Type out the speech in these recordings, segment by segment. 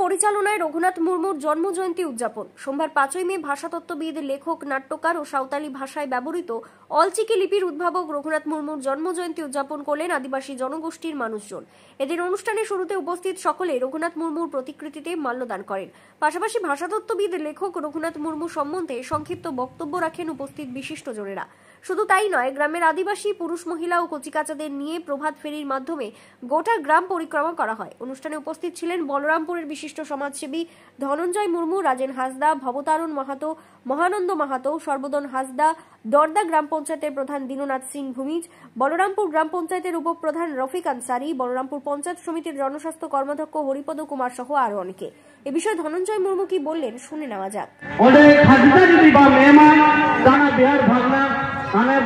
পরিচালনায় রঘুনাথ মুর্মুর জন্মজয়ন্তী উদযাপন। সোমবার 5ই মে ভাষাতত্ত্ববিদ, লেখক, নাট্যকার ও সাঁওতালি ভাষায় ব্যবহৃত অলচিকি লিপির উদ্ভাবক রঘুনাথ মুর্মুর জন্মজয়ন্তী উদযাপন করলেন আদিবাসী জনগোষ্ঠীর মানুষজন। এদিন অনুষ্ঠানের শুরুতে উপস্থিত সকলে রঘুনাথ মুর্মুর প্রতিকৃতিতে মাল্যদান করেন। পাশাপাশি ভাষাতত্ত্ববিদ, লেখক রঘুনাথ মুর্মু সম্বন্ধে সংক্ষিপ্ত বক্তব্য রাখেন উপস্থিত বিশিষ্টজনেরা। শুধু তাই নয়, গ্রামের আদিবাসী পুরুষ, মহিলা ও কচিকাচাদের নিয়ে প্রভাত ফেরির মাধ্যমে গোটা গ্রাম পরিক্রমা করা হয়। অনুষ্ঠানে উপস্থিত ছিলেন বলরামপুরের বিশিষ্ট সমাজসেবী ধনঞ্জয় মুর্মু, রাজেন হাসদা, ভবতারণ মাহাতো, মহানন্দ মাহাতো, সর্বদন হাসদা, দর্দা গ্রাম পঞ্চায়েতের প্রধান দীননাথ সিং ভূমিজ, বলরামপুর গ্রাম পঞ্চায়েতের উপপ্রধান রফিক আনসারি, বলরামপুর পঞ্চায়েত সমিতির জনস্বাস্থ্য কর্মাধ্যক্ষ হরিপদ কুমার সহ আরো অনেকে। এ বিষয়ে ধনঞ্জয় মুর্মু কি বললেন শুনে নেওয়া যাক।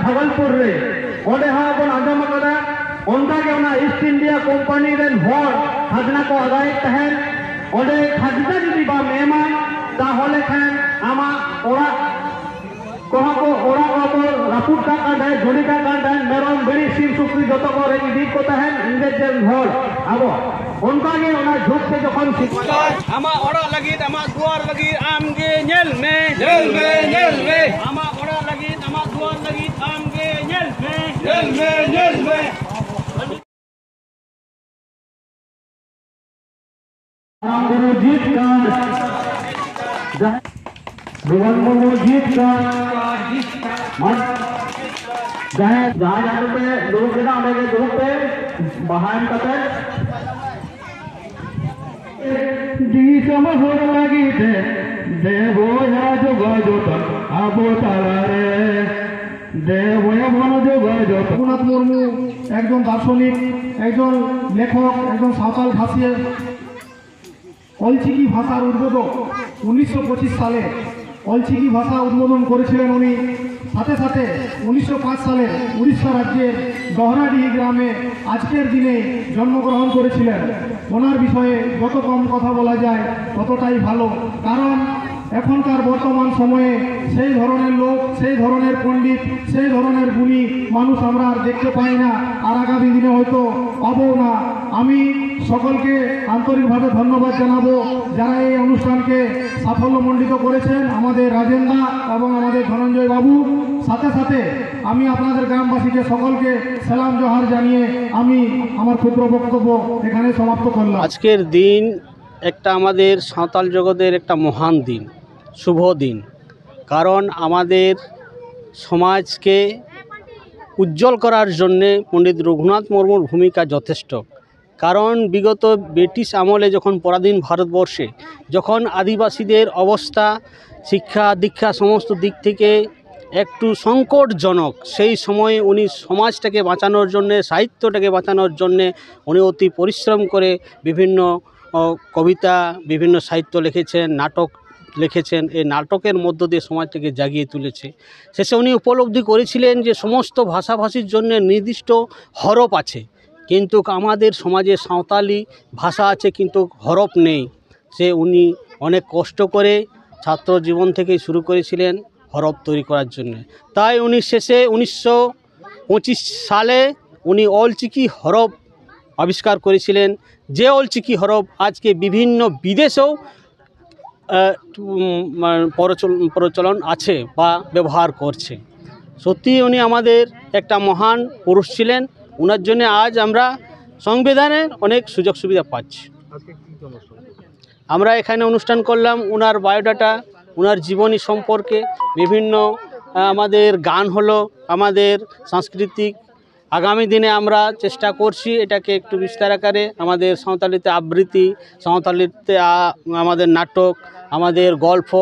भगलपुर रे ओडे बन आजम कदा ओंदागे ओना ईस्ट इंडिया कंपनी रेन हर खाजना को आदाय तहन ओडे खाजना जुदी बा मेहमान ताहले खान आमा ओरा कोहा को ओरा को रापुट का कांडा झोड़ी का कांडा मेरम बड़ी सिम सुक्री जत को रे इदी को तहन इंगे जेन हर आबो ओंदागे ओना झुक से जखन शिक्षा आमा ओरा लगी आमा दुआर लगी आमगे नेल में आमा ओरा लगी आमा दुआर लगी आमगे नेल में गुरु जीत का भगवान गुरु जीत का मन जहाँ जहाँ पे लोग ना उन्हें लोग पे बहान कतर जी समझोर लगी थे देवो या जो गाजोता आबो तारे देवो या बनो जो गाजोता। रघुनाथ मुर्मू একজন দার্শনিক, একজন লেখক, একজন সাঁওতাল ভাষী অলচিকি ভাষার উদ্বোধক 1925 সালে অলচিকি ভাষা উদ্বোধন করেছিলেন উনি। সাথে সাথে 1905 সালে উড়িষ্যা রাজ্যের গহরাডিহি গ্রামে আজকের দিনে জন্মগ্রহণ করেছিলেন। ওনার বিষয়ে যত কম কথা বলা যায় ততটাই ভালো, কারণ এখনকার বর্তমান সময়ে সেই ধরনের লোক, সেই ধরনের পণ্ডিত, সেই ধরনের গুণী মানুষ আমরা আর দেখতে পাই না, আর আগামী দিনে হয়তো পাবো না। আমি সকলকে আন্তরিকভাবে ধন্যবাদ জানাবো যারা এই অনুষ্ঠানকে সাফল্যমণ্ডিত করেছেন, আমাদের রাজেন্দা এবং আমাদের ধনঞ্জয় বাবু। সাথে সাথে আমি আপনাদের গ্রামবাসীকে সকলকে সালাম জোহার জানিয়ে আমি আমার ক্ষুদ্র বক্তব্য এখানে সমাপ্ত করলাম। আজকের দিন একটা আমাদের সাঁওতাল জগতের একটা মহান দিন, শুভ দিন, কারণ আমাদের সমাজকে উজ্জ্বল করার জন্যে পণ্ডিত রঘুনাথ মুর্মুর ভূমিকা যথেষ্ট। কারণ বিগত ব্রিটিশ আমলে যখন পরাধীন ভারতবর্ষে যখন আদিবাসীদের অবস্থা শিক্ষা দীক্ষা সমস্ত দিক থেকে একটু সংকটজনক, সেই সময়ে উনি সমাজটাকে বাঁচানোর জন্যে, সাহিত্যটাকে বাঁচানোর জন্যে উনি অতি পরিশ্রম করে বিভিন্ন কবিতা, বিভিন্ন সাহিত্য লিখেছেন, নাটক লিখেছেন। এই নাটকের মধ্য দিয়ে সমাজটাকে জাগিয়ে তুলেছে। শেষে উনি উপলব্ধি করেছিলেন যে সমস্ত ভাষাভাষীর জন্য নির্দিষ্ট হরফ আছে, কিন্তু আমাদের সমাজে সাঁওতালি ভাষা আছে কিন্তু হরফ নেই। উনি অনেক কষ্ট করে ছাত্র জীবন থেকেই শুরু করেছিলেন হরফ তৈরি করার জন্য। তাই উনি শেষে 1925 সালে উনি অলচিকি হরফ আবিষ্কার করেছিলেন, যে অলচিকি হরফ আজকে বিভিন্ন বিদেশেও প্রচলন আছে বা ব্যবহার করছে। সত্যি উনি আমাদের একটা মহান পুরুষ ছিলেন। ওনার জন্য আজ আমরা সংবিধানের অনেক সুযোগ সুবিধা পাচ্ছি। আমরা এখানে অনুষ্ঠান করলাম ওনার বায়োডাটা, ওনার জীবনী সম্পর্কে বিভিন্ন আমাদের গান হলো, আমাদের সাংস্কৃতিক আগামী দিনে আমরা চেষ্টা করছি এটাকে একটু বিস্তার আকারে আমাদের সাঁওতালিতে আবৃত্তি, সাঁওতালিতে আমাদের নাটক, আমাদের গল্প,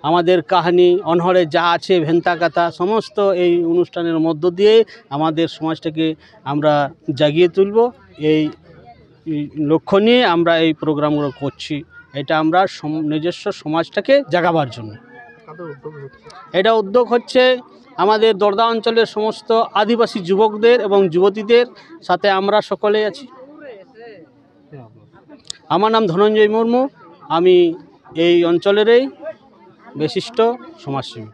আমাদের কাহিনী, অনহরে যা আছে, ভেন্তা কথা, সমস্ত এই অনুষ্ঠানের মধ্য দিয়ে আমাদের সমাজটাকে আমরা জাগিয়ে তুলব। এই লক্ষ্য নিয়ে আমরা এই প্রোগ্রামগুলো করছি। এটা আমরা নিজস্ব সমাজটাকে জাগাবার জন্য। এটা উদ্যোগ হচ্ছে আমাদের দর্দা অঞ্চলের সমস্ত আদিবাসী যুবকদের এবং যুবতীদের সাথে আমরা সকলেই আছি। আমার নাম ধনঞ্জয় মুর্মু, আমি এই অঞ্চলেরই বিশিষ্ট সমাজসেবী।